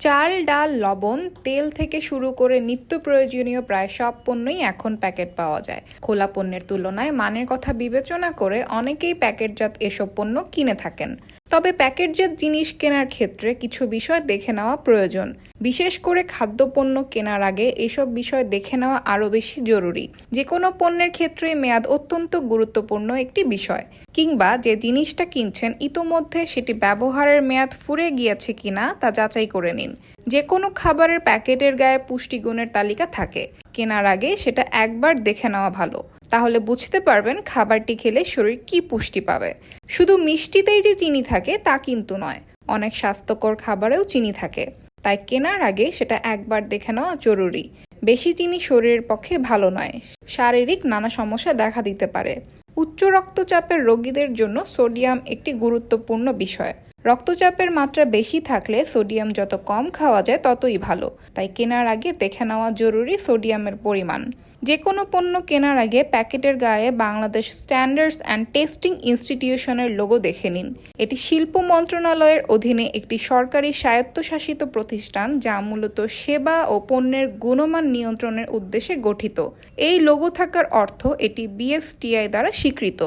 চাল, ডাল, লবণ, তেল থেকে শুরু করে নিত্য প্রয়োজনীয় প্রায় সব পণ্যই এখন প্যাকেট পাওয়া যায়। খোলা পণ্যের তুলনায় মানের কথা বিবেচনা করে অনেকেই প্যাকেটজাত এসব পণ্য কিনে থাকেন। তবে প্যাকেটজাত জিনিস কেনার ক্ষেত্রে কিছু বিষয় দেখে নেওয়া প্রয়োজন। বিশেষ করে খাদ্যপণ্য কেনার আগে এসব বিষয় দেখে নেওয়া আরও বেশি জরুরি। যে কোনো পণ্যের ক্ষেত্রে মেয়াদ অত্যন্ত গুরুত্বপূর্ণ একটি বিষয়। কিংবা যে জিনিসটা কিনছেন ইতোমধ্যে সেটি ব্যবহারের মেয়াদ ফুরিয়ে গিয়েছে কিনা তা যাচাই করে নিন। যে কোনো খাবারের প্যাকেটের গায়ে পুষ্টিগুণের তালিকা থাকে, কেনার আগে সেটা একবার দেখে নেওয়া ভালো। তাহলে বুঝতে পারবেন খাবারটি খেলে শরীর কি পুষ্টি পাবে। শুধু মিষ্টিতেই যে চিনি থাকে তা কিন্তু নয়, অনেক স্বাস্থ্যকর খাবারেও চিনি থাকে। তাই কেনার আগে সেটা একবার দেখে নেওয়া জরুরি। বেশি চিনি শরীরের পক্ষে ভালো নয়, শারীরিক নানা সমস্যা দেখা দিতে পারে। উচ্চ রক্তচাপের রোগীদের জন্য সোডিয়াম একটি গুরুত্বপূর্ণ বিষয়। রক্তচাপের মাত্রা বেশি থাকলে সোডিয়াম যত কম খাওয়া যায় ততই ভালো। তাই কেনার আগে দেখে নেওয়া জরুরি সোডিয়ামের পরিমাণ। যে কোনো পণ্য কেনার আগে প্যাকেটের গায়ে বাংলাদেশ স্ট্যান্ডার্ডস অ্যান্ড টেস্টিং ইনস্টিটিউশনের লোগো দেখে নিন। এটি শিল্প মন্ত্রণালয়ের অধীনে একটি সরকারি স্বায়ত্তশাসিত প্রতিষ্ঠান যা মূলত সেবা ও পণ্যের গুণমান নিয়ন্ত্রণের উদ্দেশ্যে গঠিত। এই লোগো থাকার অর্থ এটি বিএসটিআই দ্বারা স্বীকৃত।